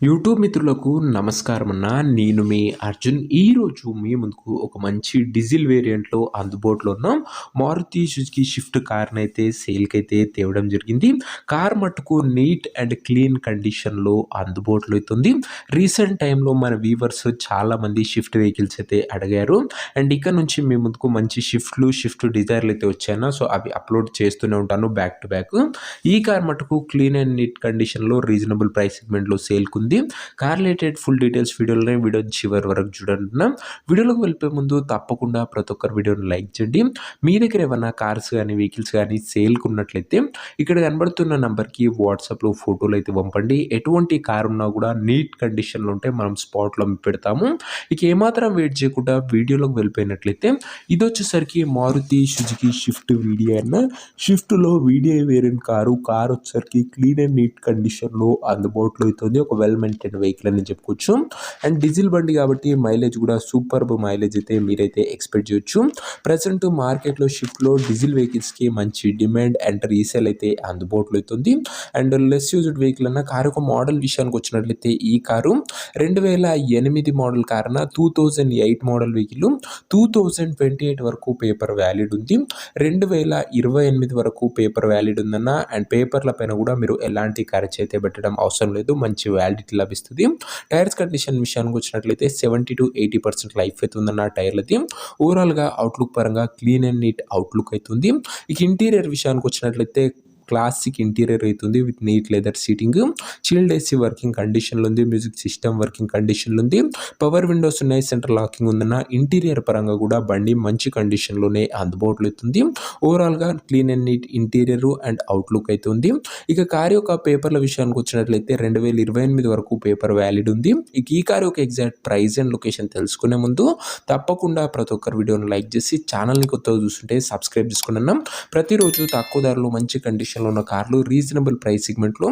YouTube మిత్రులకు నమస్కారం అన్న. నేను మీ అర్జున్. ఈరోజు మీ ముందుకు ఒక మంచి డీజిల్ వేరియంట్‌లో అందుబాటులో ఉన్న మారుతి సుజుకి షిఫ్ట్ కార్‌నైతే సేల్‌కైతే తేవడం జరిగింది. కార్ మట్టుకు నీట్ అండ్ క్లీన్ కండిషన్‌లో అందుబాటులో అయితే ఉంది. రీసెంట్ టైమ్‌లో మన వ్యూవర్స్ చాలామంది షిఫ్ట్ వెహికల్స్ అయితే అడిగారు. అండ్ ఇక నుంచి మీ ముందుకు మంచి షిఫ్ట్ డిజైర్‌లు అయితే వచ్చాయన్న. సో, అవి అప్‌లోడ్ చేస్తూనే ఉంటాను బ్యాక్ టు బ్యాక్. ఈ కార్ మట్టుకు క్లీన్ అండ్ నీట్ కండిషన్‌లో రీజనబుల్ ప్రైస్ సెగ్మెంట్‌లో సేల్‌కుంది. Car related full details video చివరి వరకు చూడండి. వీడియోలోకి వెళ్ళిపోయే ముందు తప్పకుండా ప్రతి ఒక్కరు వీడియోని లైక్ చేయండి. మీ దగ్గర ఏమైనా కార్స్ కానీ వెహికల్స్ కానీ సేల్‌కి ఉన్నట్లయితే ఇక్కడ కనబడుతున్న నంబర్‌కి వాట్సాప్‌లో ఫోటోలు అయితే పంపండి. ఎటువంటి కార్ ఉన్నా కూడా నీట్ కండిషన్‌లో ఉంటే మనం స్పాట్‌లో పెడతాము. ఇక ఏమాత్రం వెయిట్ చేయకుండా వీడియోలోకి వెళ్ళిపోయినట్లయితే ఇది వచ్చేసరికి మారుతి సుజుకి షిఫ్ట్ వీడియో. షిఫ్ట్‌లో వీడియో వేరియంట్ కార్ వచ్చేసరికి క్లీన్ అండ్ నీట్ కండిషన్‌లో అందుబాటులో అవుతుంది. ఒక వెల్ మెయింటైన్ వెహికల్ అని చెప్పుకోవచ్చు. అండ్ డీజిల్ బండి కాబట్టి మైలేజ్ కూడా సూపర్బ్ మైలేజ్ అయితే మీరైతే ఎక్స్పెక్ట్ చేయొచ్చు. ప్రెజెంట్ మార్కెట్లో షిఫ్ట్లో డీజిల్ వెహికల్స్కి మంచి డిమాండ్ అండ్ రీసేల్ అయితే అందుబాటులో అవుతుంది. అండ్ లెస్ యూజ్డ్ వెహికల్ అన్న కారు ఒక మోడల్ విషయానికి వచ్చినట్లయితే ఈ కారు 2008 మోడల్ కార్ అన్న 2008 మోడల్ వెహికల్ 2028 వరకు పేపర్ వ్యాలిడ్ ఉంది. 2028 వరకు పేపర్ వ్యాలిడ్ ఉందన్న. అండ్ పేపర్ల పైన కూడా మీరు ఎలాంటి ఖర్చు అయితే పెట్టడం అవసరం లేదు. మంచి వ్యాలిడిటీ లభిస్తుంది. టైర్స్ కండిషన్ విషయానికి వచ్చినట్లయితే 70-80% లైఫ్ అయితే ఉందన్న టైర్లది. ఓవరాల్గా అవుట్లుక్ పరంగా క్లీన్ అండ్ నీట్ అవుట్లుక్ అవుతుంది. ఇక ఇంటీరియర్ విషయానికి వచ్చినట్లయితే క్లాసిక్ ఇంటీరియర్ అవుతుంది with neat leather seating. Chilled AC working కండిషన్లో ఉంది. మ్యూజిక్ సిస్టమ్ వర్కింగ్ కండిషన్లో ఉంది. పవర్ విండోస్ ఉన్నాయి. సెంట్రల్ లాకింగ్ ఉందన్న. ఇంటీరియర్ పరంగా కూడా బండి మంచి కండిషన్లోనే అందుబాటులో అవుతుంది. ఓవరాల్గా clean and neat interior and outlook అయితే ఉంది. ఇక కార్ యొక్క పేపర్ల విషయానికి వచ్చినట్లయితే 2028 వరకు పేపర్ వ్యాలిడ్ ఉంది. ఇక ఈ కార్ యొక్క ఎగ్జాక్ట్ ప్రైస్ అండ్ లొకేషన్ తెలుసుకునే ముందు తప్పకుండా ప్రతి ఒక్కరు వీడియోని లైక్ చేసి ఛానల్ని కొత్తగా చూస్తుంటే సబ్స్క్రైబ్ చేసుకున్నాం. ప్రతిరోజు తక్కువ ధరలో మంచి కండిషన్లో ఉన్న కార్లు రీజనబుల్ ప్రైస్ సెగ్మెంట్లో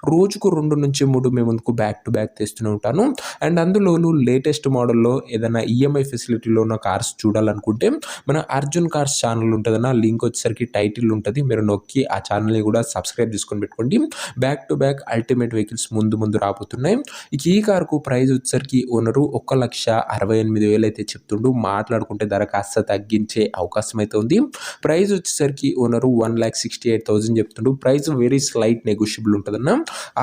రోజుకు 2-3 మేము ముందుకు బ్యాక్ టు బ్యాక్ తెస్తూనే ఉంటాను. అండ్ అందులోనూ లేటెస్ట్ మోడల్లో ఏదైనా ఈఎంఐ ఫెసిలిటీలో ఉన్న కార్స్ చూడాలనుకుంటే మన అర్జున్ కార్స్ ఛానల్ ఉంటుందన్న. లింక్ వచ్చేసరికి టైటిల్ ఉంటుంది. మీరు నొక్కి ఆ ఛానల్ని కూడా సబ్స్క్రైబ్ చేసుకొని పెట్టుకోండి. Back to back ultimate vehicles ముందు రాబోతున్నాయి. ఇక ఈ కార్కు ప్రైస్ వచ్చేసరికి ఓనరు 1,68,000 అయితే చెప్తుండు. మాట్లాడుకుంటే ధర కాస్త తగ్గించే అవకాశం అయితే ఉంది. ప్రైస్ వచ్చేసరికి ఓనరు 1,68,000 చెప్తుండు. ప్రైస్ వెరీ స్లైట్ నెగోషియబుల్ ఉంటుందన్న.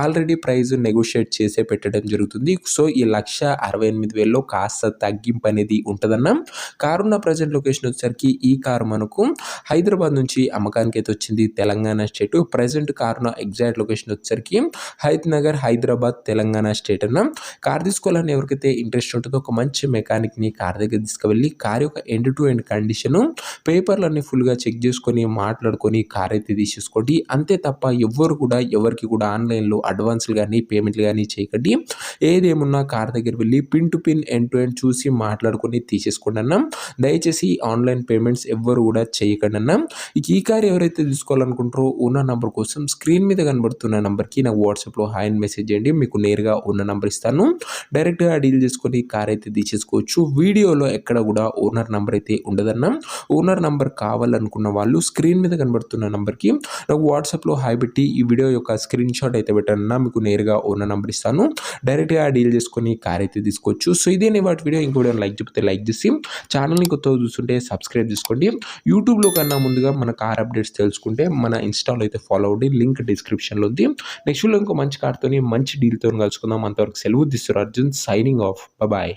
ఆల్రెడీ ప్రైస్ నెగోషియేట్ చేసే పెట్టడం జరుగుతుంది. సో ఈ 1,68,000లో కాస్త తగ్గింపు అనేది ఉంటుందన్న. కారున్న ప్రజెంట్ లొకేషన్ వచ్చేసరికి ఈ కారు మనకు హైదరాబాద్ నుంచి అమ్మకానికి అయితే వచ్చింది. తెలంగాణ స్టేట్. ప్రజెంట్ కారున్న ఎగ్జాక్ట్ లొకేషన్ వచ్చేసరికి హైత్-నగర్, హైదరాబాద్, తెలంగాణ స్టేట్ అన్న. కార్ తీసుకోవాలని ఎవరికైతే ఇంట్రెస్ట్ ఉంటుందో ఒక మంచి మెకానిక్ని కార్ దగ్గర తీసుకువెళ్ళి కార్ యొక్క ఎండ్ టు ఎండ్ కండిషను పేపర్లన్నీ ఫుల్గా చెక్ చేసుకొని మాట్లాడుకొని కార్ అయితే తీసేసుకోండి. అంతే తప్ప ఎవరికి కూడా ఆన్లైన్లో అడ్వాన్స్లు కానీ పేమెంట్లు కానీ చేయకండి. ఏదేమున్నా కార్ దగ్గర వెళ్ళి pin to pin end to end చూసి మాట్లాడుకొని తీసేసుకోండి అన్న. దయచేసి ఆన్లైన్ పేమెంట్స్ ఎవ్వరు కూడా చేయకండి అన్న. ఇక ఈ కార్ ఎవరైతే తీసుకోవాలనుకుంటారో ఉన్న నంబర్ కోసం స్క్రీన్ మీద కనబడుతున్న నంబర్కి నాకు వాట్సాప్లో హాయ్ అని మెసేజ్ చేయండి. మీకు నేరుగా ఉన్న నంబర్ ఇస్తాను. డైరెక్ట్గా డీల్ చేసుకొని కార్ అయితే తీసేసుకోవచ్చు. వీడియోలో ఎక్కడ కూడా ఓనర్ నంబర్ అయితే ఉండదన్న. ఓనర్ నంబర్ కావాలనుకున్న వాళ్ళు స్క్రీన్ మీద కనబడుతున్న నంబర్కి నాకు వాట్సాప్లో హాయ్ పెట్టి ఈ వీడియో యొక్క స్క్రీన్ షాట్ అయితే పెట్టానన్నా మీకు నేరుగా ఓనర్ నంబర్ ఇస్తాను. డైరెక్ట్గా డీల్ చేసుకొని కార్ అయితే తీసుకోవచ్చు. సో ఇదే వాటి వీడియో. ఇంకో వీడియో లైక్ చెప్తే లైక్ చేసి ఛానల్ని కొత్తగా చూస్తుంటే సబ్స్క్రైబ్ చేసుకోండి. యూట్యూబ్లో కన్నా ముందుగా మన కార్ అప్డేట్స్ తెలుసుకుంటే మన ఇన్స్టాలో అయితే ఫాలో అవ్వండి. లింక్ డిస్క్రిప్షన్లో ఉంది. నెక్స్ట్ వీడియో ఇంకో మంచి కార్తోని మంచి డీల్తో కలుసుకుందాం. అంతవరకు సెలవు. This Arjun signing off. Bye.